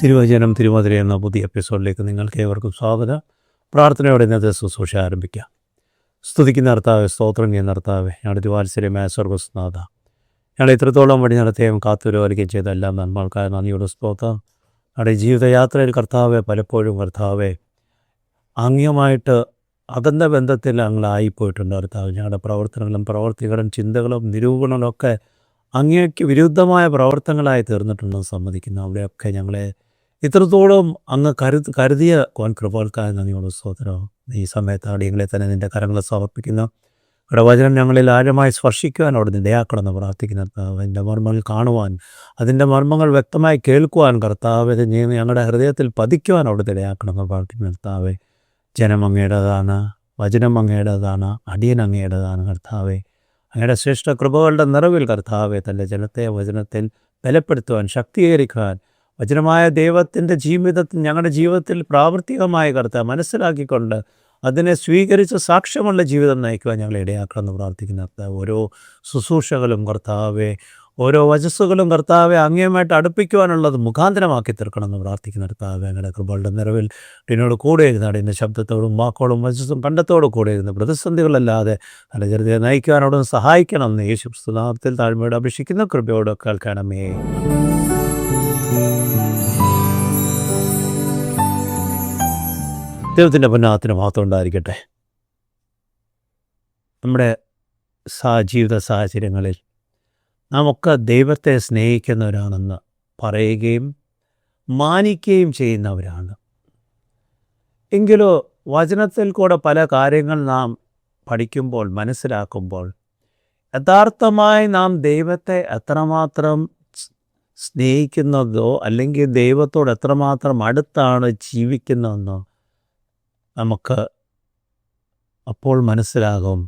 തിരുവചനം തിരുമധുര എന്ന പുതിയ എപ്പിസോഡിലേക്ക് നിങ്ങൾക്ക് ഏവർക്കും സ്വാഗതം. പ്രാർത്ഥനയോടെ ഇന്നത്തെ ശുശ്രൂഷ ആരംഭിക്കാം. സ്തുതിക്കുന്ന കർത്താവേ, സ്തോത്രം ചെയ്യുന്ന കർത്താവേ, ഞങ്ങളുടെ തിരുവാത്സര്യമായ സ്വർഗ്ഗസ്നാഥ, ഞങ്ങളെ ഇത്രത്തോളം വഴി നടത്തുകയും കാത്തുപരിപാലിക്കുകയും ചെയ്ത എല്ലാം നന്മകൾക്കായ നന്ദിയുടെ സ്തോത്രം. ഞങ്ങളുടെ ജീവിതയാത്രയിൽ കർത്താവെ, പലപ്പോഴും കർത്താവെ ആംഗ്യമായിട്ട് അകന്ന ബന്ധത്തിൽ ഞങ്ങളായിപ്പോയിട്ടുണ്ട് കർത്താവ്. ഞങ്ങളുടെ പ്രവർത്തനങ്ങളും പ്രവർത്തികളും ചിന്തകളും നിരൂപണങ്ങളും ഒക്കെ അങ്ങേക്ക് വിരുദ്ധമായ പ്രവർത്തനങ്ങളായി തീർന്നിട്ടുണ്ടെന്ന് സമ്മതിക്കുന്നു. അവിടെയൊക്കെ ഞങ്ങളെ ഇത്രത്തോളം അങ്ങ് കരുതിയ കൃപകൾക്കായ നന്ദിയോട് സ്തോത്രം. ഈ സമയത്ത് അടിയങ്ങളെ തന്നെ നിൻ്റെ കരങ്ങളെ സമർപ്പിക്കുന്നു. ഇവിടെ വചനം ഞങ്ങളിൽ ആഴമായി സ്പർശിക്കുവാൻ അവിടുന്ന് ദയാക്കണമെന്ന് പ്രാർത്ഥിക്കുന്ന കർത്താവ്. അതിൻ്റെ മർമ്മങ്ങൾ കാണുവാൻ, അതിൻ്റെ മർമ്മങ്ങൾ വ്യക്തമായി കേൾക്കുവാൻ കർത്താവ്, ഞങ്ങളുടെ ഹൃദയത്തിൽ പതിക്കുവാൻ അവിടുന്ന് ദയാക്കണമെന്ന് പ്രാർത്ഥിക്കുന്ന കർത്താവെ. ജനം അങ്ങയുടേതാണ്, വചനം അങ്ങയുടേതാണ്, അടിയൻ അങ്ങയുടേതാണ് കർത്താവെ. അങ്ങയുടെ ശ്രേഷ്ഠ കൃപകളുടെ നിറവിൽ കർത്താവെ തൻ്റെ ജനത്തെ വചനത്തിൽ ബലപ്പെടുത്തുവാൻ, ശക്തീകരിക്കുവാൻ, വചനമായ ദൈവത്തിൻ്റെ ജീവിതത്തിൽ ഞങ്ങളുടെ ജീവിതത്തിൽ പ്രാവർത്തികമായി കർത്താവ് മനസ്സിലാക്കിക്കൊണ്ട് അതിനെ സ്വീകരിച്ച് സാക്ഷ്യമുള്ള ജീവിതം നയിക്കുവാൻ ഞങ്ങളെ ഇടയാക്കണമെന്ന് പ്രാർത്ഥിക്കുന്ന കർത്താവ്. ഓരോ ശുശ്രൂഷകളും കർത്താവെ, ഓരോ വചസ്സുകളും കർത്താവെ അങ്ങേയുമായിട്ട് അടുപ്പിക്കുവാനുള്ളത് മുഖാന്തരമാക്കി തീർക്കണമെന്ന് പ്രാർത്ഥിക്കുന്ന കർത്താവെ. ഞങ്ങളുടെ കൃപകളുടെ നിറവിൽ എന്നോട് കൂടെ ഇരുന്നാണ് എൻ്റെ ശബ്ദത്തോടും വാക്കോടും വചസ്സും കണ്ടത്തോടും കൂടെ ഇരുന്ന് പ്രതിസന്ധികളല്ലാതെ നല്ല ജനതയെ നയിക്കുവാനോടും സഹായിക്കണമെന്ന് യേശു നാമത്തിൽ താഴ്മയോട് അപേക്ഷിക്കുന്ന കൃപയോട് കേൾക്കണമേ. ദൈവത്തിൻ്റെ പൊന്നാമത്തിന് മാത്രം ഉണ്ടായിരിക്കട്ടെ. നമ്മുടെ ജീവിത സാഹചര്യങ്ങളിൽ നാം ഒക്കെ ദൈവത്തെ സ്നേഹിക്കുന്നവരാണെന്ന് പറയുകയും മാനിക്കുകയും ചെയ്യുന്നവരാണ്. എങ്കിലോ വചനത്തിൽ കൂടെ പല കാര്യങ്ങൾ നാം പഠിക്കുമ്പോൾ, മനസ്സിലാക്കുമ്പോൾ യഥാർത്ഥമായി നാം ദൈവത്തെ എത്രമാത്രം സ്നേഹിക്കുന്നതോ അല്ലെങ്കിൽ ദൈവത്തോട് എത്രമാത്രം അടുത്താണ് ജീവിക്കുന്നതെന്നോ നമുക്ക് അപ്പോൾ മനസ്സിലാകും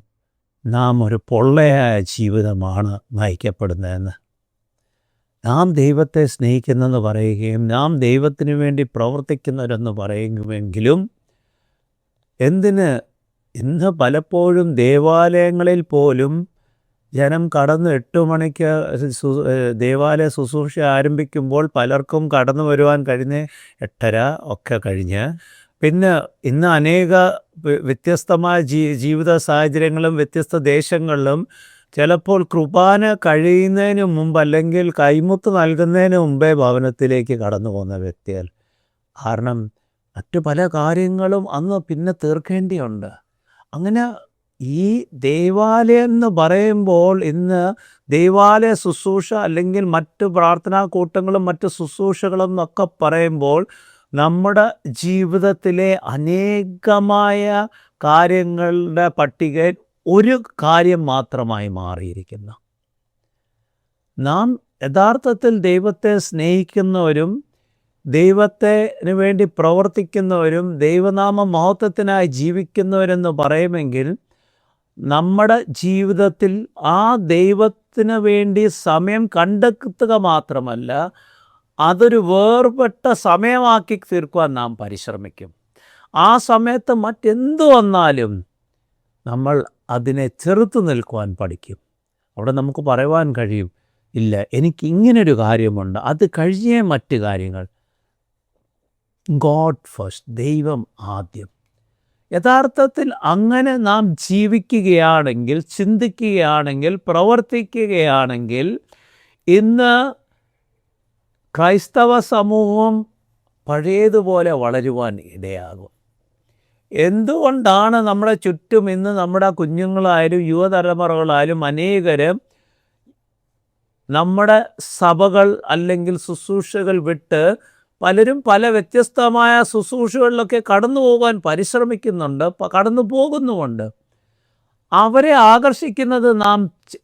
നാം ഒരു പൊള്ളയായ ജീവിതമാണ് നയിക്കപ്പെടുന്നതെന്ന്. നാം ദൈവത്തെ സ്നേഹിക്കുന്നെന്ന് പറയുകയും നാം ദൈവത്തിന് വേണ്ടി പ്രവർത്തിക്കുന്നവരെന്ന് പറയുമെങ്കിലും ഇന്ന് പലപ്പോഴും ദേവാലയങ്ങളിൽ പോലും ജനം കടന്ന് 8 മണിക്ക് ദേവാലയ ശുശ്രൂഷ ആരംഭിക്കുമ്പോൾ പലർക്കും കടന്നു വരുവാൻ കഴിഞ്ഞ് 8:30 ഒക്കെ കഴിഞ്ഞ്, പിന്നെ ഇന്ന് അനേക വ്യത്യസ്തമായ ജീവിത സാഹചര്യങ്ങളും വ്യത്യസ്ത ദേശങ്ങളിലും ചിലപ്പോൾ കുർബാന കഴിയുന്നതിന് മുമ്പ് അല്ലെങ്കിൽ കൈമുത്ത് നൽകുന്നതിന് മുമ്പേ ഭവനത്തിലേക്ക് കടന്നു പോകുന്ന വ്യക്തികൾ. കാരണം മറ്റു പല കാര്യങ്ങളും അന്ന് പിന്നെ തീർക്കേണ്ടിയുണ്ട്. അങ്ങനെ ഈ ദേവാലയം എന്ന് പറയുമ്പോൾ ഇന്ന് ദേവാലയ ശുശ്രൂഷ അല്ലെങ്കിൽ മറ്റ് പ്രാർത്ഥനാ കൂട്ടങ്ങളും മറ്റ് ശുശ്രൂഷകളും എന്നൊക്കെ പറയുമ്പോൾ നമ്മുടെ ജീവിതത്തിലെ അനേകമായ കാര്യങ്ങളുടെ പട്ടികയിൽ ഒരു കാര്യം മാത്രമായി മാറിയിരിക്കുന്നു. നാം യഥാർത്ഥത്തിൽ ദൈവത്തെ സ്നേഹിക്കുന്നവരും ദൈവത്തിന് വേണ്ടി പ്രവർത്തിക്കുന്നവരും ദൈവനാമ മഹത്വത്തിനായി ജീവിക്കുന്നവരെന്ന് പറയുമെങ്കിൽ നമ്മുടെ ജീവിതത്തിൽ ആ ദൈവത്തിന് വേണ്ടി സമയം കണ്ടെത്തുക മാത്രമല്ല, അതൊരു വേർപെട്ട സമയമാക്കി തീർക്കുവാൻ നാം പരിശ്രമിക്കും. ആ സമയത്ത് മറ്റെന്തു വന്നാലും നമ്മൾ അതിനെ ചെറുത്തു നിൽക്കുവാൻ പഠിക്കും. അവിടെ നമുക്ക് പറയുവാൻ കഴിയും, ഇല്ല, എനിക്ക് ഇങ്ങനൊരു കാര്യമുണ്ട്, അത് കഴിഞ്ഞേ മറ്റ് കാര്യങ്ങൾ. ഗോഡ് ഫസ്റ്റ്, ദൈവം ആദ്യം. യഥാർത്ഥത്തിൽ അങ്ങനെ നാം ജീവിക്കുകയാണെങ്കിൽ, ചിന്തിക്കുകയാണെങ്കിൽ, പ്രവർത്തിക്കുകയാണെങ്കിൽ ഇന്ന് ക്രൈസ്തവ സമൂഹം പഴയതുപോലെ വളരുവാൻ ഇടയാകും. എന്തുകൊണ്ടാണ് നമ്മുടെ ചുറ്റും ഇന്ന് നമ്മുടെ കുഞ്ഞുങ്ങളായാലും യുവതലമുറകളായാലും അനേകരും നമ്മുടെ സഭകൾ അല്ലെങ്കിൽ ശുശ്രൂഷകൾ വിട്ട് പലരും പല വ്യത്യസ്തമായ ശുശ്രൂഷകളിലൊക്കെ കടന്നു പോകാൻ പരിശ്രമിക്കുന്നുണ്ട്, കടന്നു പോകുന്നുമുണ്ട്. അവരെ ആകർഷിക്കുന്നത് നാം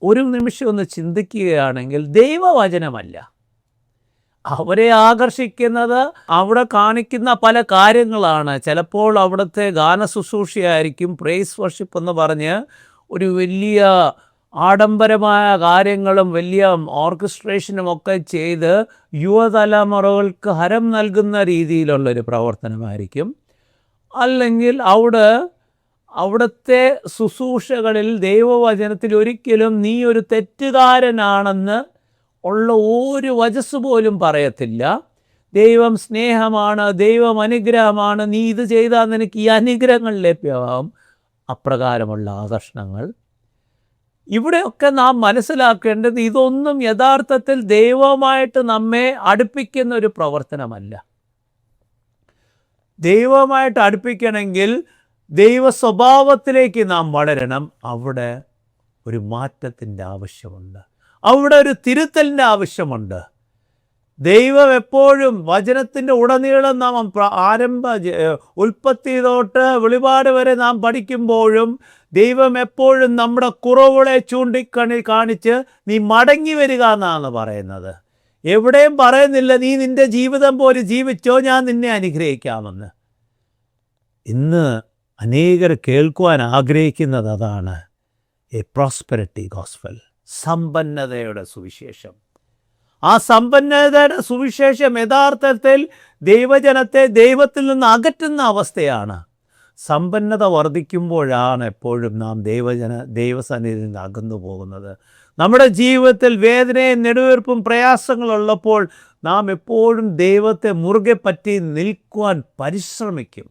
ഒരു നിമിഷം ഒന്ന് ചിന്തിക്കുകയാണെങ്കിൽ ദൈവവചനമല്ല. അവരെ ആകർഷിക്കുന്നത് അവിടെ കാണിക്കുന്ന പല കാര്യങ്ങളാണ്. ചിലപ്പോൾ അവിടുത്തെ ഗാന ശുശ്രൂഷയായിരിക്കും, പ്രൈസ് വർഷിപ്പ് എന്ന് പറഞ്ഞ് ഒരു വലിയ ആഡംബരമായ കാര്യങ്ങളും വലിയ ഓർക്കസ്ട്രേഷനും ഒക്കെ ചെയ്ത് യുവതലമുറകൾക്ക് ഹരം നൽകുന്ന രീതിയിലുള്ളൊരു പ്രവർത്തനമായിരിക്കും. അല്ലെങ്കിൽ അവിടുത്തെ ശുശ്രൂഷകളിൽ ദൈവവചനത്തിൽ ഒരിക്കലും നീ ഒരു തെറ്റുകാരനാണെന്ന് ഉള്ള ഒരു വചസ് പോലും പറയത്തില്ല. ദൈവം സ്നേഹമാണ്, ദൈവം അനുഗ്രഹമാണ്, നീ ഇത് ചെയ്താൽ നിനക്ക് ഈ അനുഗ്രഹങ്ങൾ ലഭ്യമാകും, അപ്രകാരമുള്ള ആകർഷണങ്ങൾ. ഇവിടെയൊക്കെ നാം മനസ്സിലാക്കേണ്ടത് ഇതൊന്നും യഥാർത്ഥത്തിൽ ദൈവമായിട്ട് നമ്മെ അടുപ്പിക്കുന്ന ഒരു പ്രവർത്തനമല്ല. ദൈവമായിട്ട് അടുപ്പിക്കണമെങ്കിൽ ദൈവ സ്വഭാവത്തിലേക്ക് നാം വളരണം. അവിടെ ഒരു മാറ്റത്തിൻ്റെ ആവശ്യമുണ്ട്, അവിടെ ഒരു തിരുത്തലിൻ്റെ ആവശ്യമുണ്ട്. ദൈവം എപ്പോഴും വചനത്തിൻ്റെ ഉടനീളം നാം ഉൽപ്പത്തി തൊട്ട് വെളിപാട് വരെ നാം പഠിക്കുമ്പോഴും ദൈവം എപ്പോഴും നമ്മുടെ കുറവുകളെ കാണിച്ച് നീ മടങ്ങി വരിക എന്നാണ് പറയുന്നത്. എവിടെയും പറയുന്നില്ല നീ നിൻ്റെ ജീവിതം പോലെ ജീവിച്ചോ, ഞാൻ നിന്നെ അനുഗ്രഹിക്കാമെന്ന്. ഇന്ന് അനേകർ കേൾക്കുവാൻ ആഗ്രഹിക്കുന്നത് അതാണ്, എ പ്രോസ്പെരിറ്റി ഗോസ്പൽ, സമ്പന്നതയുടെ സുവിശേഷം. ആ സമ്പന്നതയുടെ സുവിശേഷം യഥാർത്ഥത്തിൽ ദൈവജനത്തെ ദൈവത്തിൽ നിന്ന് അകറ്റുന്ന അവസ്ഥയാണ്. സമ്പന്നത വർദ്ധിക്കുമ്പോഴാണ് എപ്പോഴും നാം ദൈവസന്നിധിയിൽ നിന്ന് അകന്നു പോകുന്നത്. നമ്മുടെ ജീവിതത്തിൽ വേദനയും നെടുവീർപ്പും പ്രയാസങ്ങളുള്ളപ്പോൾ നാം എപ്പോഴും ദൈവത്തെ മുറുകെ പറ്റി നിൽക്കുവാൻ പരിശ്രമിക്കും.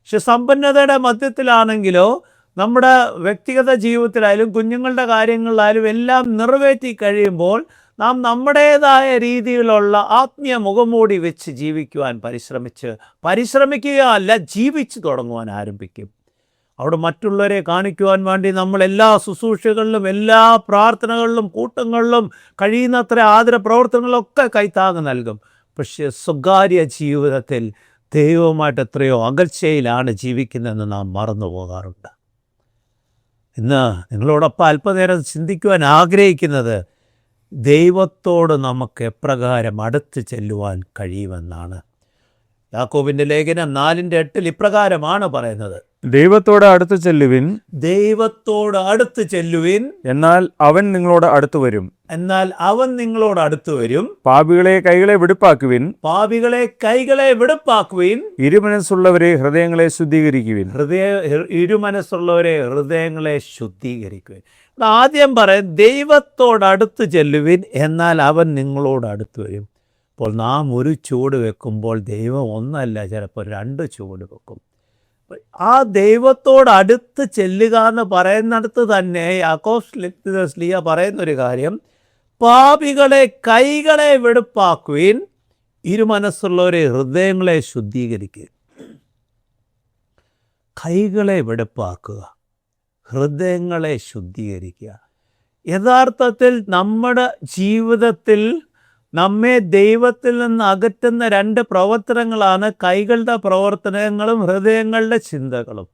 പക്ഷെ സമ്പന്നതയുടെ മധ്യത്തിലാണെങ്കിലോ നമ്മുടെ വ്യക്തിഗത ജീവിതത്തിലായാലും കുഞ്ഞുങ്ങളുടെ കാര്യങ്ങളിലായാലും എല്ലാം നിറവേറ്റി കഴിയുമ്പോൾ നാം നമ്മുടേതായ രീതിയിലുള്ള ആത്മീയ മുഖംമൂടി വെച്ച് ജീവിക്കുവാൻ പരിശ്രമിക്കുകയല്ല, ജീവിച്ചു തുടങ്ങുവാൻ ആരംഭിക്കും. അവിടെ മറ്റുള്ളവരെ കാണിക്കുവാൻ വേണ്ടി നമ്മൾ എല്ലാ ശുശ്രൂഷകളിലും എല്ലാ പ്രാർത്ഥനകളിലും കൂട്ടങ്ങളിലും കഴിയുന്നത്ര ആദര പ്രവർത്തനങ്ങളൊക്കെ കൈത്താങ്ങ് നൽകും. പക്ഷേ സ്വകാര്യ ജീവിതത്തിൽ ദൈവവുമായിട്ട് എത്രയോ അകൽച്ചയിലാണ് ജീവിക്കുന്നതെന്ന് നാം മറന്നു പോകാറുണ്ട്. ഇന്ന് നിങ്ങളോടൊപ്പം അല്പനേരം ചിന്തിക്കുവാൻ ആഗ്രഹിക്കുന്നത് ദൈവത്തോട് നമുക്ക് എപ്രകാരം അടുത്ത് ചെല്ലുവാൻ കഴിയുമെന്നാണ്. യാക്കോബിൻ്റെ ലേഖനം 4:8 ഇപ്രകാരമാണ് പറയുന്നത്, ദൈവത്തോട് അടുത്ത് ചെല്ലുവിൻ, ദൈവത്തോട് അടുത്ത് ചെല്ലുവിൻ, എന്നാൽ അവൻ നിങ്ങളോട് അടുത്തു വരും. എന്നാൽ അവൻ നിങ്ങളോട് അടുത്തു വരും. പാപികളെ കൈകളെ വെടിപ്പാക്കുവിൻ, പാപികളെ കൈകളെ വെടിപ്പാക്കുവിൻ. ഇരുമനസ്സുള്ളവരെ ഹൃദയങ്ങളെ ശുദ്ധീകരിക്കുവിൻ. ഇരുമനസ്സുള്ളവരെ ഹൃദയങ്ങളെ ശുദ്ധീകരിക്കുവിൻ. ആദ്യം പറയും ദൈവത്തോട് അടുത്ത് ചെല്ലുവിൻ, എന്നാൽ അവൻ നിങ്ങളോട് അടുത്ത് വരും. അപ്പോൾ നാം ഒരു ചുവട് വെക്കുമ്പോൾ ദൈവം ഒന്നല്ല, ചിലപ്പോൾ 2 ചുവട് വെക്കും. ആ ദൈവത്തോട് അടുത്ത് ചെല്ലുക എന്ന് പറയുന്നിടത്ത് തന്നെ യാക്കോബ് ശ്ലീഹ പറയുന്നൊരു കാര്യം, പാപികളെ കൈകളെ വെടിപ്പാക്കുവിൻ, ഇരുമനസ്സുള്ളവരെ ഹൃദയങ്ങളെ ശുദ്ധീകരിക്കുക. കൈകളെ വെടിപ്പാക്കുക, ഹൃദയങ്ങളെ ശുദ്ധീകരിക്കുക. യഥാർത്ഥത്തിൽ നമ്മുടെ ജീവിതത്തിൽ നമ്മെ ദൈവത്തിൽ നിന്ന് അകറ്റുന്ന 2 പ്രവർത്തനങ്ങളാണ് കൈകളുടെ പ്രവർത്തനങ്ങളും ഹൃദയങ്ങളുടെ ചിന്തകളും.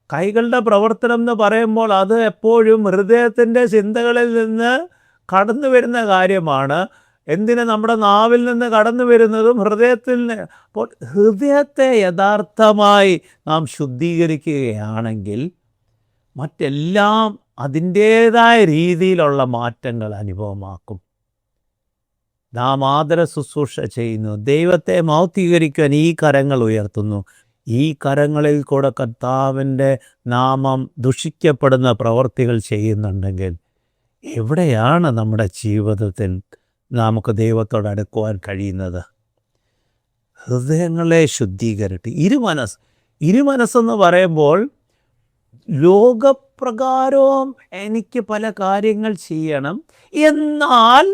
കൈകളുടെ പ്രവർത്തനം എന്ന് പറയുമ്പോൾ അത് എപ്പോഴും ഹൃദയത്തിൻ്റെ ചിന്തകളിൽ നിന്ന് കടന്നു വരുന്ന കാര്യമാണ്. എന്തിന് നമ്മുടെ നാവിൽ നിന്ന് കടന്നു വരുന്നതും ഹൃദയത്തിൽ നിന്ന്. അപ്പോൾ ഹൃദയത്തെ യഥാർത്ഥമായി നാം ശുദ്ധീകരിക്കുകയാണെങ്കിൽ മറ്റെല്ലാം അതിൻ്റേതായ രീതിയിലുള്ള മാറ്റങ്ങൾ അനുഭവമാക്കും. നാം ആദര ശുശ്രൂഷ ചെയ്യുന്നു, ദൈവത്തെ മൗക്തീകരിക്കാൻ ഈ കരങ്ങൾ ഉയർത്തുന്നു. ഈ കരങ്ങളിൽ കൂടെ കർത്താവിൻ്റെ നാമം ദുഷിക്കപ്പെടുന്ന പ്രവർത്തികൾ ചെയ്യുന്നുണ്ടെങ്കിൽ എവിടെയാണ് നമ്മുടെ ജീവിതത്തിൽ നമുക്ക് ദൈവത്തോട് അടുക്കുവാൻ കഴിയുന്നത്? ഹൃദയങ്ങളെ ശുദ്ധീകരിട്ട് ഇരുമനസ്സെന്ന് പറയുമ്പോൾ ലോകപ്രകാരവും എനിക്ക് പല കാര്യങ്ങൾ ചെയ്യണം, എന്നാൽ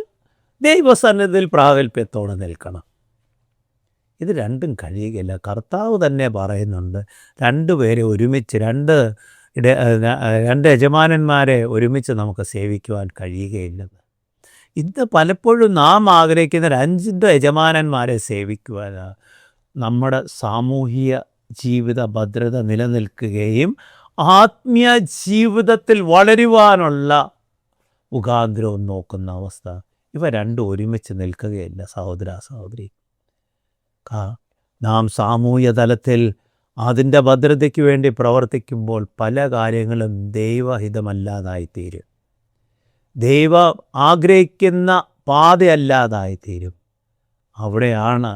ദൈവസന്നിധിയിൽ പ്രാഗൽഭ്യത്തോടെ നിൽക്കണം. ഇത് രണ്ടും കഴിയുകയില്ല. കർത്താവ് തന്നെ പറയുന്നുണ്ട്, 2 പേരെ ഒരുമിച്ച്, 2 യജമാനന്മാരെ ഒരുമിച്ച് നമുക്ക് സേവിക്കുവാൻ കഴിയുകയില്ലെന്ന്. ഇന്ന് പലപ്പോഴും നാം ആഗ്രഹിക്കുന്ന 5 യജമാനന്മാരെ സേവിക്കുവാനാണ്. നമ്മുടെ സാമൂഹിക ജീവിത ഭദ്രത നിലനിൽക്കുകയും ആത്മീയ ജീവിതത്തിൽ വളരുവാനുള്ള മുഖാന്തരവും നോക്കുന്ന അവസ്ഥ. ഇവ 2 ഒരുമിച്ച് നിൽക്കുകയില്ല സഹോദരി. നാം സാമൂഹ്യ തലത്തിൽ അതിൻ്റെ ഭദ്രതയ്ക്ക് വേണ്ടി പ്രവർത്തിക്കുമ്പോൾ പല കാര്യങ്ങളും ദൈവഹിതമല്ലാതായിത്തീരും, ദൈവം ആഗ്രഹിക്കുന്ന പാതയല്ലാതായിത്തീരും. അവിടെയാണ്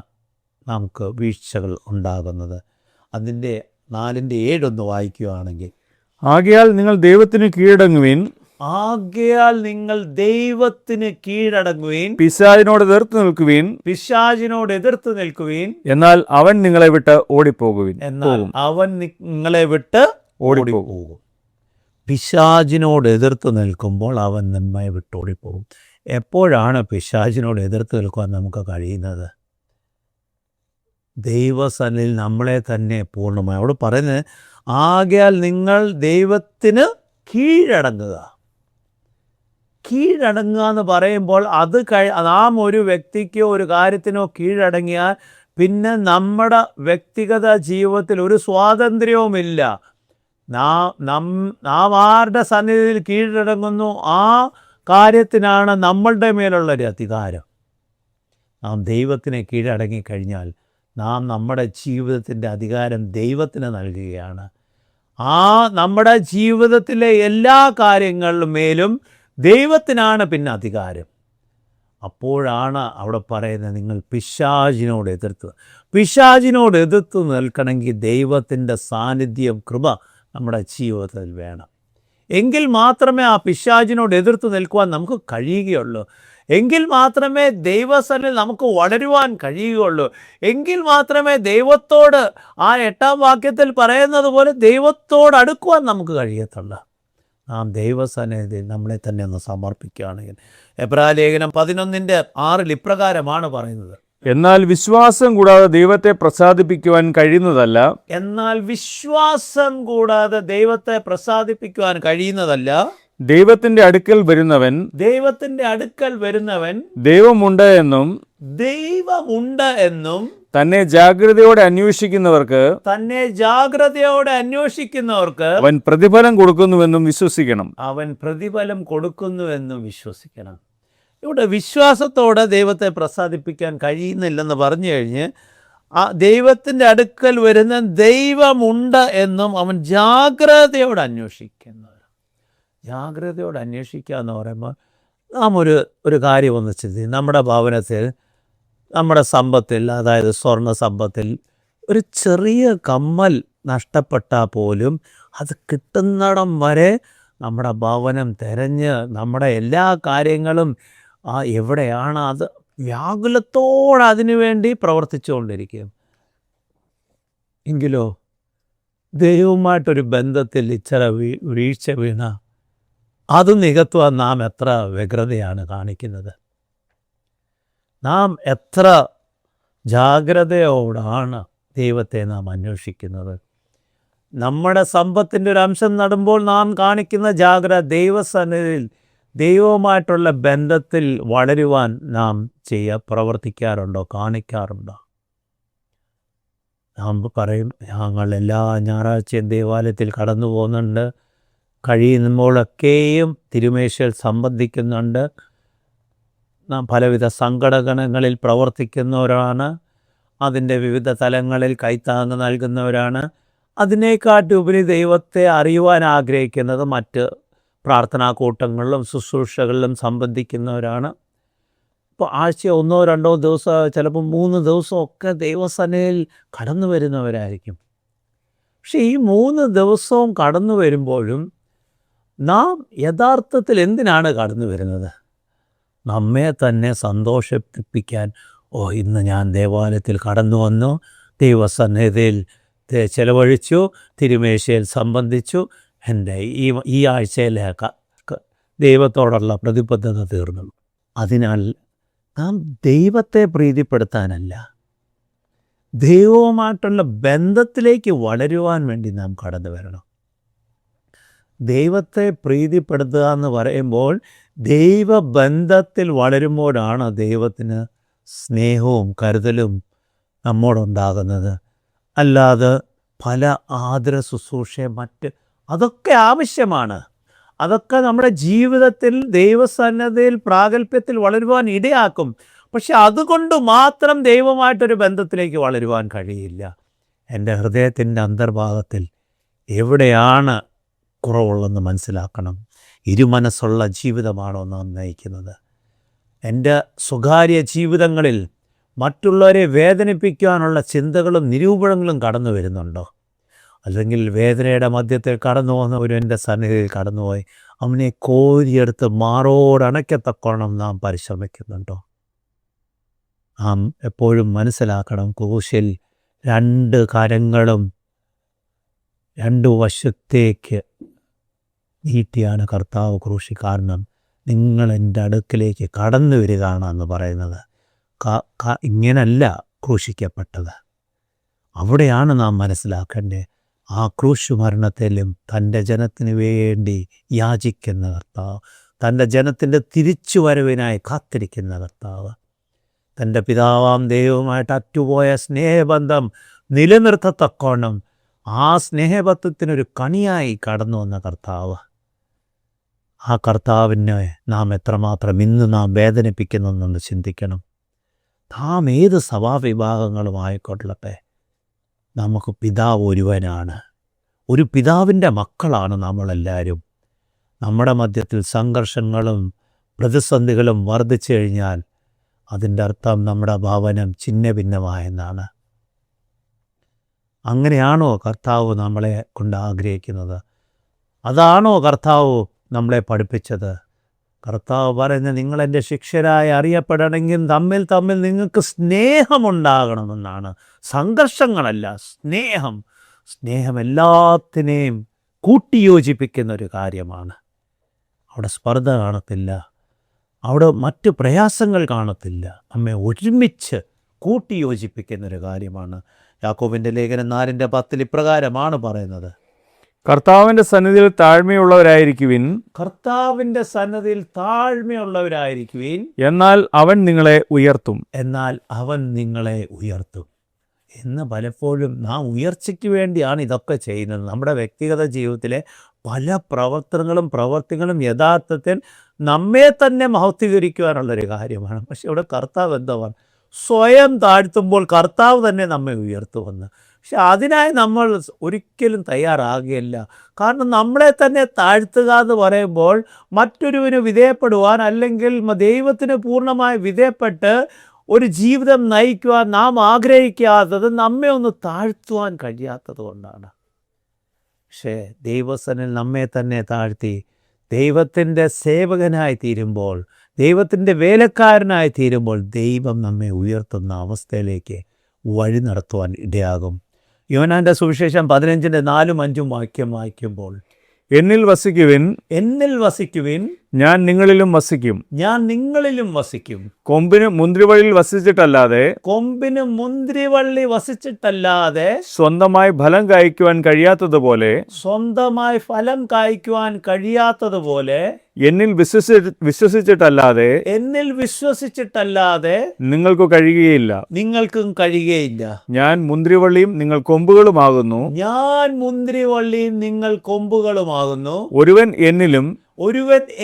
നമുക്ക് വീഴ്ചകൾ ഉണ്ടാകുന്നത്. അതിൻ്റെ 4:7 വായിക്കുകയാണെങ്കിൽ, ആകയാൽ നിങ്ങൾ ദൈവത്തിന് കീഴടങ്ങുവിൻ, ആകയാൽ നിങ്ങൾ ദൈവത്തിന് കീഴടങ്ങുവീൻ, പിശാചിനോട് എതിർത്ത് നിൽക്കുവിൻ, പിശാചിനോട് എതിർത്ത് നിൽക്കുവീൻ, എന്നാൽ അവൻ നിങ്ങളെ വിട്ട് ഓടിപ്പോകുവിൻ. എന്നാൽ അവൻ നിങ്ങളെ വിട്ട് ഓടിപ്പോകും. ഓടിപ്പോകും. പിശാചിനോട് എതിർത്ത് നിൽക്കുമ്പോൾ അവൻ നമ്മെ വിട്ടോടിപ്പോകും. എപ്പോഴാണ് പിശാചിനോട് എതിർത്ത് നിൽക്കുവാൻ നമുക്ക് കഴിയുന്നത്? ദൈവസന്നിധിയിൽ നമ്മളെ തന്നെ പൂർണ്ണമായി അവിടെ പറയുന്നത്, ആകയാൽ നിങ്ങൾ ദൈവത്തിന് കീഴടങ്ങുക. കീഴടങ്ങുക എന്ന് പറയുമ്പോൾ അത് നാം ഒരു വ്യക്തിക്കോ ഒരു കാര്യത്തിനോ കീഴടങ്ങിയാൽ പിന്നെ നമ്മുടെ വ്യക്തിഗത ജീവിതത്തിൽ ഒരു സ്വാതന്ത്ര്യവുമില്ല. നാം ആരുടെ സന്നിധിയിൽ കീഴടങ്ങുന്നു ആ കാര്യത്തിനാണ് നമ്മളുടെ മേലുള്ളൊരു അധികാരം. നാം ദൈവത്തിന് കീഴടങ്ങിക്കഴിഞ്ഞാൽ നാം നമ്മുടെ ജീവിതത്തിൻ്റെ അധികാരം ദൈവത്തിന് നൽകുകയാണ്. നമ്മുടെ ജീവിതത്തിലെ എല്ലാ കാര്യങ്ങളിലും മേലും ദൈവത്തിനാണ് പിന്നെ അധികാരം. അപ്പോഴാണ് അവിടെ പറയുന്നത്, നിങ്ങൾ പിശാചിനോട് എതിർത്ത് നിൽക്കണമെങ്കിൽ ദൈവത്തിൻ്റെ സാന്നിധ്യം, കൃപ നമ്മുടെ ജീവിതത്തിൽ വേണം. എങ്കിൽ മാത്രമേ ആ പിശാചിനോട് എതിർത്ത് നിൽക്കുവാൻ നമുക്ക് കഴിയുകയുള്ളൂ. എങ്കിൽ മാത്രമേ ദൈവസന്നിധിയിൽ നമുക്ക് വളരുവാൻ കഴിയുകയുള്ളൂ. എങ്കിൽ മാത്രമേ ദൈവത്തോട് ആ 8-ാം വാക്യത്തിൽ പറയുന്നത് പോലെ ദൈവത്തോട് അടുക്കുവാൻ നമുക്ക് കഴിയത്തുള്ളൂ. നാം ദൈവസന്നിധിയിൽ നമ്മളെ തന്നെ ഒന്ന് സമർപ്പിക്കുകയാണെങ്കിൽ. എബ്രായലേഖനം 11:6 ഇപ്രകാരമാണ് പറയുന്നത്, എന്നാൽ വിശ്വാസം കൂടാതെ ദൈവത്തെ പ്രസാദിപ്പിക്കുവാൻ കഴിയുന്നതല്ല. ദൈവത്തിന്റെ അടുക്കൽ വരുന്നവൻ ദൈവമുണ്ട് എന്നും തന്നെ ജാഗ്രതയോടെ അന്വേഷിക്കുന്നവർക്ക് അവൻ പ്രതിഫലം കൊടുക്കുന്നുവെന്നും വിശ്വസിക്കണം. ഇവിടെ വിശ്വാസത്തോടെ ദൈവത്തെ പ്രസാദിപ്പിക്കാൻ കഴിയുന്നില്ലെന്ന് പറഞ്ഞു കഴിഞ്ഞ് ആ ദൈവത്തിൻ്റെ അടുക്കൽ വരുന്ന ദൈവമുണ്ട് എന്നും അവൻ ജാഗ്രതയോടെ അന്വേഷിക്കുക എന്ന് പറയുമ്പോൾ നാം ഒരു കാര്യം ഒന്ന് ചിന്തിക്കും. നമ്മുടെ ഭവനത്തിൽ, നമ്മുടെ സമ്പത്തിൽ, അതായത് സ്വർണ്ണ സമ്പത്തിൽ ഒരു ചെറിയ കമ്മൽ നഷ്ടപ്പെട്ടാൽ പോലും അത് കിട്ടുന്നിടം വരെ നമ്മുടെ ഭവനം തിരഞ്ഞ് നമ്മുടെ എല്ലാ കാര്യങ്ങളും എവിടെയാണ് അത് വ്യാകുലത്തോടെ അതിനു വേണ്ടി പ്രവർത്തിച്ചുകൊണ്ടിരിക്കും. എങ്കിലോ ദൈവവുമായിട്ടൊരു ബന്ധത്തിൽ ഇച്ചിരി വീഴ്ച വീണ അത് നികത്തുവാൻ നാം എത്ര വ്യഗ്രതയാണ് കാണിക്കുന്നത്. നാം എത്ര ജാഗ്രതയോടാണ് ദൈവത്തെ നാം അന്വേഷിക്കുന്നത്. നമ്മുടെ സമ്പത്തിൻ്റെ ഒരു അംശം നടുമ്പോൾ നാം കാണിക്കുന്ന ജാഗ്രത ദൈവസന്നിധിയിൽ ദൈവവുമായിട്ടുള്ള ബന്ധത്തിൽ വളരുവാൻ നാം പ്രവർത്തിക്കാറുണ്ടോ, കാണിക്കാറുണ്ടോ? നാം പറയും, ഞങ്ങൾ എല്ലാ ഞായറാഴ്ചയും ദേവാലയത്തിൽ കടന്നു പോകുന്നുണ്ട്, കഴിയുമ്പോഴൊക്കെയും തിരുമേശയിൽ സംബന്ധിക്കുന്നുണ്ട്, നാം പലവിധ സംഘടനകളിൽ പ്രവർത്തിക്കുന്നവരാണ്, അതിൻ്റെ വിവിധ തലങ്ങളിൽ കൈത്താങ്ങ് നൽകുന്നവരാണ്. അതിനേക്കാട്ടുപരി ദൈവത്തെ അറിയുവാൻ ആഗ്രഹിക്കുന്നത് മറ്റ് പ്രാർത്ഥനാ കൂട്ടങ്ങളിലും ശുശ്രൂഷകളിലും സംബന്ധിക്കുന്നവരാണ്. ഇപ്പോൾ ആഴ്ച 1-2 ദിവസം, ചിലപ്പോൾ 3 ദിവസമൊക്കെ ദൈവസന്നിധിയിൽ കടന്നു വരുന്നവരായിരിക്കും. പക്ഷേ ഈ 3 ദിവസവും കടന്നു വരുമ്പോഴും നാം യഥാർത്ഥത്തിൽ എന്തിനാണ് കടന്നു വരുന്നത്? നമ്മെ തന്നെ സന്തോഷിപ്പിക്കാൻ. ഇന്ന് ഞാൻ ദേവാലയത്തിൽ കടന്നു വന്നു, ദൈവസന്നിധിയിൽ ചെലവഴിച്ചു, തിരുമേശയിൽ സംബന്ധിച്ചു, എൻ്റെ ഈ ആഴ്ചയിലെ ദൈവത്തോടുള്ള പ്രതിബദ്ധത തീർന്നു. അതിനാൽ നാം ദൈവത്തെ പ്രീതിപ്പെടുത്താനല്ല, ദൈവവുമായിട്ടുള്ള ബന്ധത്തിലേക്ക് വളരുവാൻ വേണ്ടി നാം കടന്നു വരണം. ദൈവത്തെ പ്രീതിപ്പെടുത്തുക എന്ന് പറയുമ്പോൾ ദൈവബന്ധത്തിൽ വളരുമ്പോഴാണ് ദൈവത്തിന് സ്നേഹവും കരുതലും നമ്മോടുണ്ടാകുന്നത്. അല്ലാതെ പല ആദര ശുശ്രൂഷ അതൊക്കെ ആവശ്യമാണ്. അതൊക്കെ നമ്മുടെ ജീവിതത്തിൽ ദൈവസന്നദ്ധയിൽ പ്രാഗൽഭ്യത്തിൽ വളരുവാൻ ഇടയാക്കും. പക്ഷെ അതുകൊണ്ട് മാത്രം ദൈവമായിട്ടൊരു ബന്ധത്തിലേക്ക് വളരുവാൻ കഴിയില്ല. എൻ്റെ ഹൃദയത്തിൻ്റെ അന്തർഭാഗത്തിൽ എവിടെയാണ് കുറവുള്ളതെന്ന് മനസ്സിലാക്കണം. ഇരുമനസ്സുള്ള ജീവിതമാണോ നാം നയിക്കുന്നത്? എൻ്റെ സ്വകാര്യ ജീവിതങ്ങളിൽ മറ്റുള്ളവരെ വേദനിപ്പിക്കാനുള്ള ചിന്തകളും നിരൂപണങ്ങളും കടന്നു വരുന്നുണ്ടോ? അല്ലെങ്കിൽ വേദനയുടെ മധ്യത്തിൽ കടന്നു വന്നവരും എൻ്റെ സന്നിധിയിൽ കടന്നുപോയി അവനെ കോരിയെടുത്ത് മാറോടണയ്ക്കത്തക്കോണം നാം പരിശ്രമിക്കുന്നുണ്ടോ? നാം എപ്പോഴും മനസ്സിലാക്കണം, ക്രൂശിൽ 2 കരങ്ങളും 2 വശത്തേക്ക് നീട്ടിയാണ് കർത്താവ് ക്രൂശി. കാരണം നിങ്ങൾ എൻ്റെ അടുക്കിലേക്ക് കടന്നു വരികയാണ് എന്ന് പറയുന്നത്. ഇങ്ങനല്ല ക്രൂശിക്കപ്പെട്ടത്. അവിടെയാണ് നാം മനസ്സിലാക്കേണ്ടത്. ആ ക്രൂശ് മരണത്തിലും തൻ്റെ ജനത്തിന് വേണ്ടി യാചിക്കുന്ന കർത്താവ്, തൻ്റെ ജനത്തിൻ്റെ തിരിച്ചുവരവിനായി കാത്തിരിക്കുന്ന കർത്താവ്, തൻ്റെ പിതാവാം ദൈവവുമായിട്ട് അറ്റുപോയ സ്നേഹബന്ധം നിലനിർത്തത്തക്കോണം ആ സ്നേഹബന്ധത്തിനൊരു കണിയായി കടന്നു വന്ന കർത്താവ്. ആ കർത്താവിനെ നാം എത്രമാത്രം ഇന്ന് നാം വേദനിപ്പിക്കുന്നെന്ന് ചിന്തിക്കണം. നാം ഏത് സഭാവിഭാഗങ്ങളും ആയിക്കൊള്ളട്ടെ, നമുക്ക് പിതാവ് ഒരുവനാണ്. ഒരു പിതാവിൻ്റെ മക്കളാണ് നമ്മളെല്ലാവരും. നമ്മുടെ മധ്യത്തിൽ സംഘർഷങ്ങളും പ്രതിസന്ധികളും വർദ്ധിച്ചു കഴിഞ്ഞാൽ അതിൻ്റെ അർത്ഥം നമ്മുടെ ഭവനം ഛിന്ന ഭിന്നമായെന്നാണ്. അങ്ങനെയാണോ കർത്താവ് നമ്മളെ കൊണ്ട് ആഗ്രഹിക്കുന്നത്? അതാണോ കർത്താവ് നമ്മളെ പഠിപ്പിച്ചത്? കർത്താവ് പറയുന്നത്, നിങ്ങളെൻ്റെ ശിഷ്യരായി അറിയപ്പെടണമെങ്കിൽ തമ്മിൽ നിങ്ങൾക്ക് സ്നേഹമുണ്ടാകണമെന്നാണ്. സംഘർഷങ്ങളല്ല, സ്നേഹം എല്ലാത്തിനെയും കൂട്ടിയോജിപ്പിക്കുന്ന ഒരു കാര്യമാണ്. അവിടെ സ്പർദ്ധ കാണത്തില്ല, അവിടെ മറ്റ് പ്രയാസങ്ങൾ കാണത്തില്ല. നമ്മെ ഒരുമിച്ച് കൂട്ടിയോജിപ്പിക്കുന്നൊരു കാര്യമാണ്. യാക്കോബിൻ്റെ ലേഖനം 4:10 ഇപ്രകാരമാണ് പറയുന്നത്, കർത്താവിൻ്റെ സന്നിധിയിൽ താഴ്മയുള്ളവരായിരിക്കുവിൻ, കർത്താവിൻ്റെ സന്നദ്ധിയിൽ താഴ്മയുള്ളവരായിരിക്കുവിൻ, എന്നാൽ അവൻ നിങ്ങളെ ഉയർത്തും. എന്നാൽ അവൻ നിങ്ങളെ ഉയർത്തും. എന്ന് പലപ്പോഴും നാം ഉയർച്ചയ്ക്ക് വേണ്ടിയാണ് ഇതൊക്കെ ചെയ്യുന്നത്. നമ്മുടെ വ്യക്തിഗത ജീവിതത്തിലെ പല പ്രവർത്തികളും യഥാർത്ഥത്തിൽ നമ്മെ തന്നെ മഹത്വീകരിക്കുവാനുള്ളൊരു കാര്യമാണ്. പക്ഷെ ഇവിടെ കർത്താവ് എന്താണ്? സ്വയം താഴ്ത്തുമ്പോൾ കർത്താവ് തന്നെ നമ്മെ ഉയർത്തുമെന്ന്. പക്ഷെ അതിനായി നമ്മൾ ഒരിക്കലും തയ്യാറാകുകയില്ല. കാരണം നമ്മളെ തന്നെ താഴ്ത്തുക എന്ന് പറയുമ്പോൾ മറ്റൊരുവിന് വിധേയപ്പെടുവാൻ, അല്ലെങ്കിൽ ദൈവത്തിന് പൂർണ്ണമായി വിധേയപ്പെട്ട് ഒരു ജീവിതം നയിക്കുവാൻ നാം ആഗ്രഹിക്കാത്തത് നമ്മെ ഒന്ന് താഴ്ത്തുവാൻ കഴിയാത്തത് കൊണ്ടാണ്. പക്ഷേ ദൈവസനിൽ നമ്മെ തന്നെ താഴ്ത്തി ദൈവത്തിൻ്റെ സേവകനായി തീരുമ്പോൾ, ദൈവത്തിൻ്റെ വേലക്കാരനായി തീരുമ്പോൾ ദൈവം നമ്മെ ഉയർത്തുന്ന അവസ്ഥയിലേക്ക് വഴി നടത്തുവാൻ ഇടയാകും. യോഹന്നാന്റെ സുവിശേഷം 15:4-5 വാക്യം വായിക്കുമ്പോൾ, എന്നിൽ വസിക്കുവിൻ, ഞാൻ നിങ്ങളിലും വസിക്കും. കൊമ്പിന് മുന്തിരിവള്ളിയിൽ വസിച്ചിട്ടല്ലാതെ സ്വന്തമായി ഫലം കായ്ക്കുവാൻ കഴിയാത്തതുപോലെ എന്നിൽ വിശ്വസിച്ചിട്ടല്ലാതെ നിങ്ങൾക്കും കഴിയുകയില്ല. ഞാൻ മുന്തിരിവള്ളിയും നിങ്ങൾ കൊമ്പുകളുമാകുന്നു. ഒരുവൻ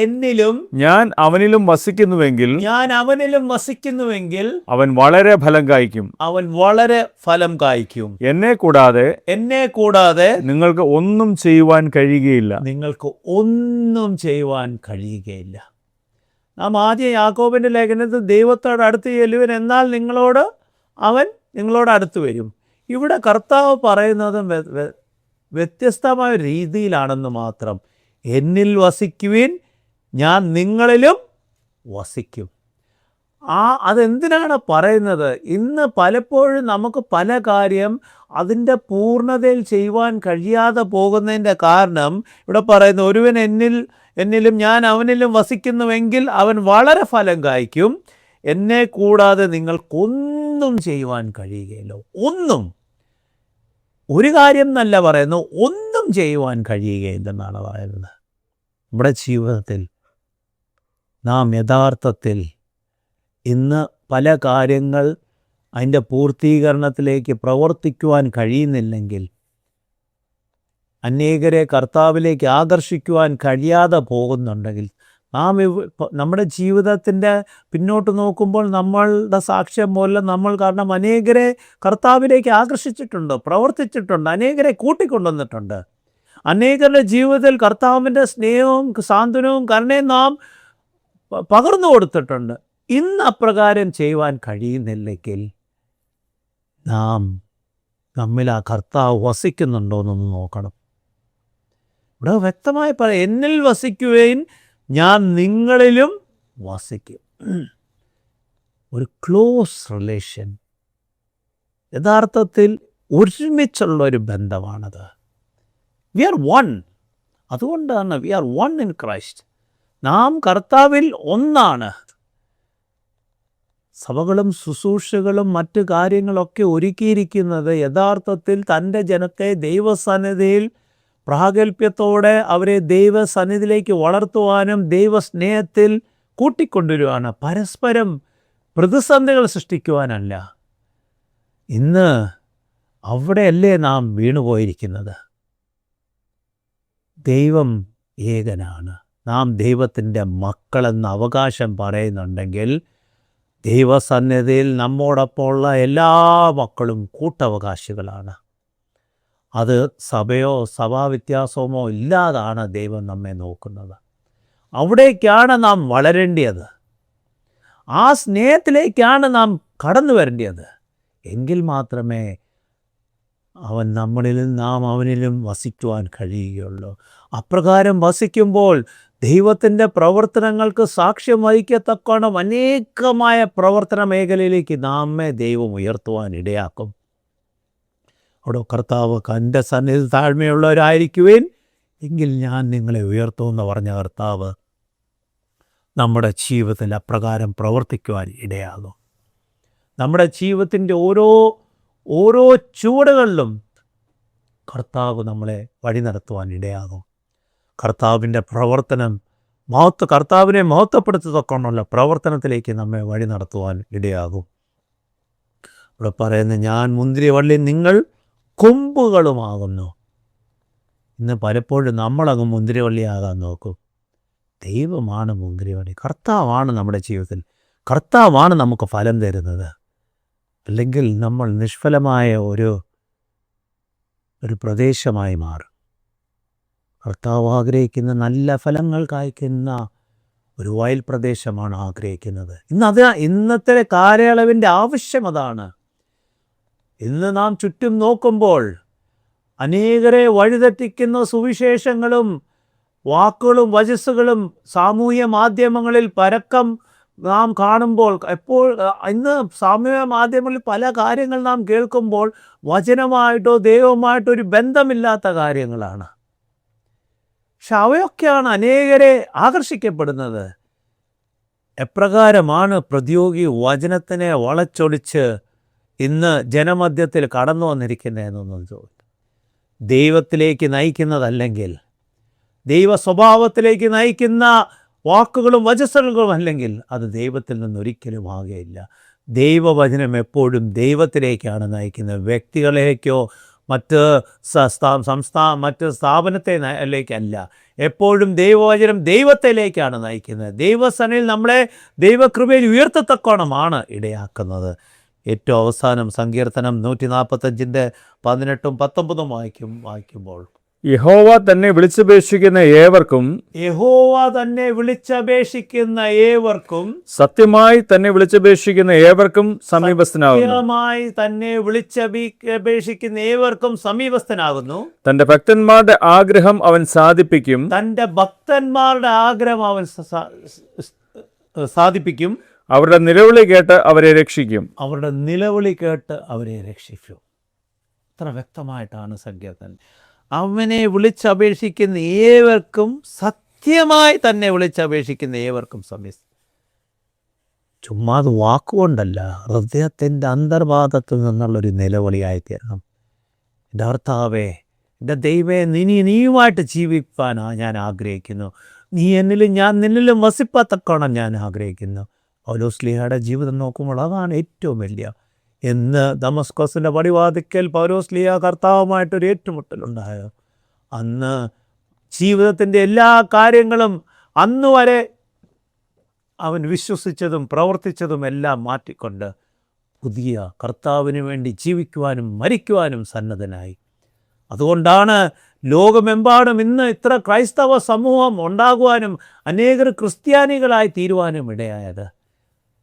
എന്നിലും ഞാൻ അവനിലും വസിക്കുന്നുവെങ്കിൽ അവൻ വളരെ ഫലം കായ്ക്കും. എന്നെ കൂടാതെ നിങ്ങൾക്ക് ഒന്നും ചെയ്യുവാൻ കഴിയുകയില്ല. നാം ആദ്യം യാക്കോബിൻ്റെ ലേഖനത്തിൽ ദൈവത്തോട് അടുത്ത് ചെല്ലുവൻ, എന്നാൽ അവൻ നിങ്ങളോട് അടുത്ത് വരും. ഇവിടെ കർത്താവ് പറയുന്നതും വ്യത്യസ്തമായ രീതിയിലാണെന്ന് മാത്രം. എന്നിൽ വസിക്കുവിൻ, ഞാൻ നിങ്ങളിലും വസിക്കും. അതെന്തിനാണ് പറയുന്നത്? ഇന്ന് പലപ്പോഴും നമുക്ക് പല കാര്യം അതിൻ്റെ പൂർണ്ണതയിൽ ചെയ്യുവാൻ കഴിയാതെ പോകുന്നതിൻ്റെ കാരണം ഇവിടെ പറയുന്നു, ഒരുവൻ എന്നിലും ഞാൻ അവനിലും വസിക്കുന്നുവെങ്കിൽ അവൻ വളരെ ഫലം കായ്ക്കും. എന്നെ കൂടാതെ നിങ്ങൾക്കൊന്നും ചെയ്യുവാൻ കഴിയുകയില്ല. ഒരു കാര്യം എന്നല്ല പറയുന്നു, ഒന്നും ചെയ്യുവാൻ കഴിയുകയില്ലെന്നാണ് പറയുന്നത്. നമ്മുടെ ജീവിതത്തിൽ നാം യഥാർത്ഥത്തിൽ ഇന്ന് പല കാര്യങ്ങൾ അതിൻ്റെ പൂർത്തീകരണത്തിലേക്ക് പ്രവർത്തിക്കുവാൻ കഴിയുന്നില്ലെങ്കിൽ, അനേകരെ കർത്താവിലേക്ക് ആകർഷിക്കുവാൻ കഴിയാതെ പോകുന്നുണ്ടെങ്കിൽ, നമ്മുടെ ജീവിതത്തിൻ്റെ പിന്നോട്ട് നോക്കുമ്പോൾ നമ്മളുടെ സാക്ഷ്യം പോലെ നമ്മൾ കാരണം അനേകരെ കർത്താവിലേക്ക് ആകർഷിച്ചിട്ടുണ്ട്, പ്രവർത്തിച്ചിട്ടുണ്ട്, അനേകരെ കൂട്ടിക്കൊണ്ടുവന്നിട്ടുണ്ട്. അനേകരുടെ ജീവിതത്തിൽ കർത്താവിൻ്റെ സ്നേഹവും സാന്ത്വനവും കരുണയും നാം പകർന്നു കൊടുത്തിട്ടുണ്ട്. ഇന്ന് അപ്രകാരം ചെയ്യുവാൻ കഴിയുന്നില്ലെങ്കിൽ നമ്മിൽ ആ കർത്താവ് വസിക്കുന്നുണ്ടോ എന്നൊന്ന് നോക്കണം. ഇവിടെ വ്യക്തമായി പറയാം, എന്നിൽ വസിക്കുകയും ഞാൻ നിങ്ങളിലും വസിക്കും. ഒരു ക്ലോസ് റിലേഷൻ, യഥാർത്ഥത്തിൽ ഒരുമിച്ചുള്ളൊരു ബന്ധമാണത്. We are one. അതുകൊണ്ടാണ് we are one in Christ. നാം കർത്താവിൽ ഒന്നാണ്. സഭകളും ശുശ്രൂഷകളും മറ്റു കാര്യങ്ങളൊക്കെ ഒരുക്കിയിരിക്കുന്നത് യഥാർത്ഥത്തിൽ തൻ്റെ ജനത്തെ ദൈവസന്നിധിയിൽ പ്രാഗൽഭ്യത്തോടെ അവരെ ദൈവസന്നിധിയിലേക്ക് വളർത്തുവാനും ദൈവസ്നേഹത്തിൽ കൂട്ടിക്കൊണ്ടുവരുവാണ്, പരസ്പരം പ്രതിസന്ധികൾ സൃഷ്ടിക്കുവാനല്ല. ഇന്ന് അവിടെയല്ലേ നാം വീണുപോയിരിക്കുന്നത്. ദൈവം ഏകനാണ്. നാം ദൈവത്തിൻ്റെ മക്കളെന്ന് അവകാശം പറയുന്നുണ്ടെങ്കിൽ ദൈവസന്നിധിയിൽ നമ്മോടൊപ്പമുള്ള എല്ലാ മക്കളും കൂട്ടവകാശികളാണ്. അത് സഭയോ സഭാവ്യത്യാസമോ ഇല്ലാതാണ് ദൈവം നമ്മെ നോക്കുന്നത്. അവിടേക്കാണ് നാം വളരേണ്ടത്. ആ സ്നേഹത്തിലേക്കാണ് നാം കടന്നു വരേണ്ടത്. എങ്കിൽ മാത്രമേ അവൻ നമ്മളിലും നാം അവനിലും വസിക്കുവാൻ കഴിയുകയുള്ളൂ. അപ്രകാരം വസിക്കുമ്പോൾ ദൈവത്തിൻ്റെ പ്രവർത്തനങ്ങൾക്ക് സാക്ഷ്യം വഹിക്കത്തക്കോണം അനേകമായ പ്രവർത്തന മേഖലയിലേക്ക് നമ്മെ ദൈവം ഉയർത്തുവാൻ ഇടയാക്കും. അവിടെ കർത്താവ് എൻ്റെ സന്നിധി താഴ്മയുള്ളവരായിരിക്കുവേൻ, എങ്കിൽ ഞാൻ നിങ്ങളെ ഉയർത്തുമെന്ന് പറഞ്ഞ കർത്താവ് നമ്മുടെ ജീവിതത്തിൽ അപ്രകാരം പ്രവർത്തിക്കുവാൻ ഇടയാകും. നമ്മുടെ ജീവിതത്തിൻ്റെ ഓരോ ചുവടുകളിലും കർത്താവ് നമ്മളെ വഴി നടത്തുവാൻ ഇടയാകും. കർത്താവിൻ്റെ പ്രവർത്തനം കർത്താവിനെ മഹത്വപ്പെടുത്തത്തക്കൊണ്ടുള്ള പ്രവർത്തനത്തിലേക്ക് നമ്മെ വഴി നടത്തുവാൻ ഇടയാകും. ഇവിടെ പറയുന്നത്, ഞാൻ മുന്തിരിവള്ളി, നിങ്ങൾ കൊമ്പുകളുമാകുന്നു. ഇന്ന് പലപ്പോഴും നമ്മളങ്ങ് മുന്തിരിവള്ളിയാകാൻ നോക്കും. ദൈവമാണ് മുന്തിരിവള്ളി. കർത്താവാണ് നമ്മുടെ ജീവിതത്തിൽ. കർത്താവാണ് നമുക്ക് ഫലം തരുന്നത്. അല്ലെങ്കിൽ നമ്മൾ നിഷ്ഫലമായ ഒരു പ്രദേശമായി മാറും. കർത്താവ് ആഗ്രഹിക്കുന്ന നല്ല ഫലങ്ങൾ കായ്ക്കുന്ന ഒരു വയൽ പ്രദേശമാണ് ആഗ്രഹിക്കുന്നത്. ഇന്നത്തെ കാലയളവിൻ്റെ ആവശ്യം അതാണ്. ഇന്ന് നാം ചുറ്റും നോക്കുമ്പോൾ അനേകരെ വഴിതെറ്റിക്കുന്ന സുവിശേഷങ്ങളും വാക്കുകളും വചസ്സുകളും സാമൂഹ്യ മാധ്യമങ്ങളിൽ പരക്കം നാം കാണുമ്പോൾ, ഇന്ന് സാമൂഹ്യ മാധ്യമങ്ങളിൽ പല കാര്യങ്ങൾ നാം കേൾക്കുമ്പോൾ വചനമായിട്ടോ ദൈവമായിട്ടോ ഒരു ബന്ധമില്ലാത്ത കാര്യങ്ങളാണ്. പക്ഷെ അവയൊക്കെയാണ് അനേകരെ ആകർഷിക്കപ്പെടുന്നത്. എപ്രകാരമാണ് പ്രതിയോഗി വചനത്തിനെ വളച്ചൊടിച്ച് ഇന്ന് ജനമധ്യത്തിൽ കടന്നു വന്നിരിക്കുന്നതെന്നൊന്നും ചോദിക്കും. ദൈവത്തിലേക്ക് നയിക്കുന്നതല്ലെങ്കിൽ, ദൈവ സ്വഭാവത്തിലേക്ക് നയിക്കുന്ന വാക്കുകളും വചസ്സുകളും അല്ലെങ്കിൽ അത് ദൈവത്തിൽ നിന്നൊരിക്കലും ആകുകയില്ല. ദൈവവചനം എപ്പോഴും ദൈവത്തിലേക്കാണ് നയിക്കുന്നത്, വ്യക്തികളിലേക്കോ മറ്റ് സ്ഥാപനത്തിലേക്കല്ല. എപ്പോഴും ദൈവവചനം ദൈവത്തിലേക്കാണ് നയിക്കുന്നത്. ദൈവസനയിൽ നമ്മളെ ദൈവകൃപയിൽ ഉയർത്തത്തക്കോണമാണ് ഇടയാക്കുന്നത്. ഏറ്റവും അവസാനം സങ്കീർത്തനം 145 18-19 വായിക്കുമ്പോൾ, യഹോവ തന്നെ വിളിച്ചപേക്ഷിക്കുന്ന ഏവർക്കും സത്യമായി തന്നെ വിളിച്ചപേക്ഷിക്കുന്ന ഏവർക്കും സമീപസ്ഥനാകുന്നു. തന്റെ ഭക്തന്മാരുടെ ആഗ്രഹം അവൻ സാധിപ്പിക്കും. അവരുടെ നിലവിളി കേട്ട് അവരെ രക്ഷിക്കും. എത്ര വ്യക്തമായിട്ടാണ് സങ്കീർത്തനം. അവനെ വിളിച്ചപേക്ഷിക്കുന്ന ഏവർക്കും, സത്യമായി തന്നെ വിളിച്ചപേക്ഷിക്കുന്ന ഏവർക്കും ചുമ്മാ അത് വാക്കുകൊണ്ടല്ല, ഹൃദയത്തിൻ്റെ അന്തർഭാഗത്തു നിന്നുള്ളൊരു നിലവിളിയായി തീരണം. എൻ്റെ കർത്താവേ, എൻ്റെ ദൈവമേ, നീയുമായിട്ട് ജീവിക്കാനാണ് ഞാൻ ആഗ്രഹിക്കുന്നു. നീ എന്നിലും ഞാൻ നിന്നിലും വസിപ്പത്തക്കോണം ഞാൻ ആഗ്രഹിക്കുന്നു. പൗലോസ്ലീഹയുടെ ജീവിതം നോക്കുമ്പോൾ അതാണ് ഏറ്റവും വലിയ. എന്ന് ദമസ്കസിൻ്റെ പടിവാതിക്കൽ പൗലോസ്ലീഹ കർത്താവുമായിട്ടൊരു ഏറ്റുമുട്ടലുണ്ടായത്. അന്ന് ജീവിതത്തിൻ്റെ എല്ലാ കാര്യങ്ങളും അന്നുവരെ അവൻ വിശ്വസിച്ചതും പ്രവർത്തിച്ചതും എല്ലാം മാറ്റിക്കൊണ്ട് പുതിയ കർത്താവിന് വേണ്ടി ജീവിക്കുവാനും മരിക്കുവാനും സന്നദ്ധനായി. അതുകൊണ്ടാണ് ലോകമെമ്പാടും ഇന്ന് ഇത്ര ക്രൈസ്തവ സമൂഹം ഉണ്ടാകുവാനും അനേകർ ക്രിസ്ത്യാനികളായി തീരുവാനും ഇടയായത്.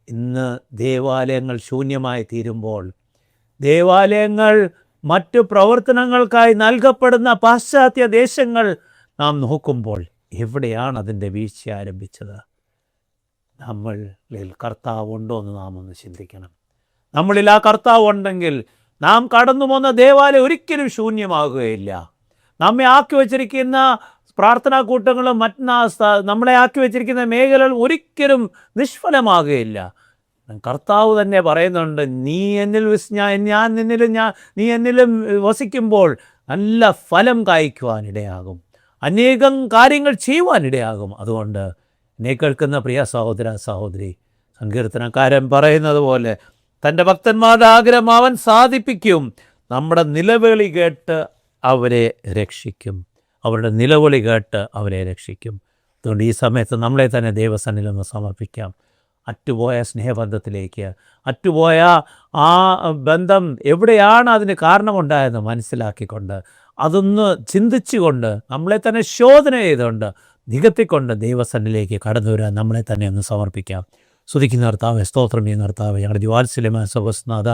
ഇന്ന് ദേവാലയങ്ങൾ ശൂന്യമായി തീരുമ്പോൾ, ദേവാലയങ്ങൾ മറ്റു പ്രവർത്തനങ്ങൾക്കായി നൽകപ്പെടുന്ന പാശ്ചാത്യ ദേശങ്ങൾ നാം നോക്കുമ്പോൾ എവിടെയാണ് അതിൻ്റെ വീഴ്ച ആരംഭിച്ചത്? നമ്മളിൽ കർത്താവ് ഉണ്ടോ എന്ന് നാം ഒന്ന് ചിന്തിക്കണം. നമ്മളിൽ ആ കർത്താവ് ഉണ്ടെങ്കിൽ നാം കടന്നു പോകുന്ന ദേവാലയം ഒരിക്കലും ശൂന്യമാകുകയില്ല. നമ്മെ ആക്കി വച്ചിരിക്കുന്ന പ്രാർത്ഥനാ കൂട്ടങ്ങളും നമ്മളെ ആക്കി വച്ചിരിക്കുന്ന മേഖലകൾ ഒരിക്കലും നിഷ്ഫലമാകുകയില്ല. കർത്താവ് തന്നെ പറയുന്നുണ്ട്, നീ എന്നിലും വസിക്കുമ്പോൾ നല്ല ഫലം കായ്ക്കുവാനിടയാകും, അനേകം കാര്യങ്ങൾ ചെയ്യുവാനിടയാകും. അതുകൊണ്ട് എന്നെ കേൾക്കുന്ന പ്രിയ സഹോദര സഹോദരി, സങ്കീർത്തനക്കാരൻ പറയുന്നത് പോലെ തൻ്റെ ഭക്തന്മാരുടെ ആഗ്രഹം അവൻ സാധിപ്പിക്കും. നമ്മുടെ നിലവിളി കേട്ട് അവരെ രക്ഷിക്കും. അവരുടെ നിലവിളി കേട്ട് അവരെ രക്ഷിക്കും. അതുകൊണ്ട് ഈ സമയത്ത് നമ്മളെ തന്നെ ദൈവസന്നിധിയിൽ ഒന്ന് സമർപ്പിക്കാം. അറ്റുപോയ സ്നേഹബന്ധത്തിലേക്ക്, അറ്റുപോയ ആ ബന്ധം എവിടെയാണ് അതിന് കാരണമുണ്ടായെന്ന് മനസ്സിലാക്കിക്കൊണ്ട്, അതൊന്ന് ചിന്തിച്ചുകൊണ്ട്, നമ്മളെ തന്നെ ശോധന ചെയ്തുകൊണ്ട്, നികത്തിക്കൊണ്ട് ദൈവസന്നിധിയിലേക്ക് കടന്നു വരാൻ നമ്മളെ തന്നെ ഒന്ന് സമർപ്പിക്കാം. സ്തുതിക്കുന്ന കർത്താവേ, സ്തോത്രം ചെയ്യുന്ന കർത്താവേ, ഞങ്ങളുടെ ദിവാത്സല്യമായ സർവ്വസ്നാഥ,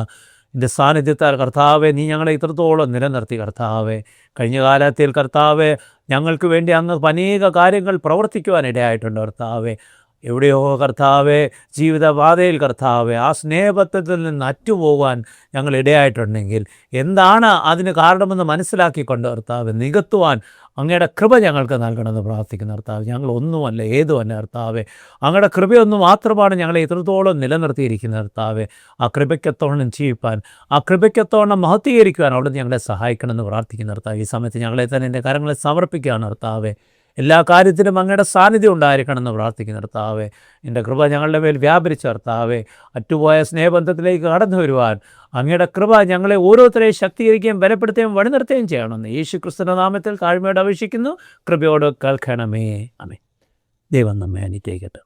എൻ്റെ സാന്നിധ്യത്താൽ കർത്താവെ നീ ഞങ്ങളെ ഇത്രത്തോളം നിലനിർത്തി കർത്താവെ. കഴിഞ്ഞ കാലത്തിൽ കർത്താവെ ഞങ്ങൾക്ക് വേണ്ടി അങ്ങ് അനേക കാര്യങ്ങൾ പ്രവർത്തിക്കുവാൻ ഇടയായിട്ടുണ്ട് കർത്താവെ. എവിടെയോ കർത്താവെ ജീവിതപാതയിൽ കർത്താവെ ആ സ്നേഹബന്ധത്തിൽ നിന്ന് അറ്റുപോകാൻ ഞങ്ങൾ ഇടയായിട്ടുണ്ടെങ്കിൽ എന്താണ് അതിന് കാരണമെന്ന് മനസ്സിലാക്കിക്കൊണ്ട് കർത്താവെ നികത്തുവാൻ അങ്ങയുടെ കൃപ ഞങ്ങൾക്ക് നൽകണമെന്ന് പ്രാർത്ഥിക്കുന്ന കർത്താവ്. ഞങ്ങളൊന്നുമല്ല, ഏതുമല്ല കർത്താവെ. അങ്ങയുടെ കൃപയൊന്നു മാത്രമാണ് ഞങ്ങളെ ഇത്രത്തോളം നിലനിർത്തിയിരിക്കുന്ന കർത്താവെ. ആ കൃപയ്ക്കത്തോളം ജീവിപ്പാൻ, ആ കൃപയ്ക്കത്തോളം മഹത്വീകരിക്കുവാൻ അവിടെ ഞങ്ങളെ സഹായിക്കണമെന്ന് പ്രാർത്ഥിക്കുന്ന കർത്താവ്. ഈ സമയത്ത് ഞങ്ങളെ തന്നെ എൻ്റെ കരങ്ങളെ സമർപ്പിക്കുകയാണ് കർത്താവെ. എല്ലാ കാര്യത്തിലും അങ്ങയുടെ സാന്നിധ്യം ഉണ്ടായിരിക്കണമെന്ന് പ്രാർത്ഥിക്കുന്ന കർത്താവെ. എൻ്റെ കൃപ ഞങ്ങളുടെ മേൽ വ്യാപരിച്ച കർത്താവെ. അറ്റുപോയ സ്നേഹബന്ധത്തിലേക്ക് കടന്നു വരുവാൻ അങ്ങയുടെ കൃപ ഞങ്ങളെ ഓരോരുത്തരെയും ശക്തീകരിക്കുകയും ബലപ്പെടുത്തുകയും വഴിനിർത്തുകയും ചെയ്യണമെന്ന് യേശു ക്രിസ്തുവിന്റെ നാമത്തിൽ താഴ്മയോടെ അപേക്ഷിക്കുന്നു. കൃപയോട് കേൾക്കണമേ. ആമേൻ. ദൈവം നമ്മെ അനുഗ്രഹിക്കട്ടെ.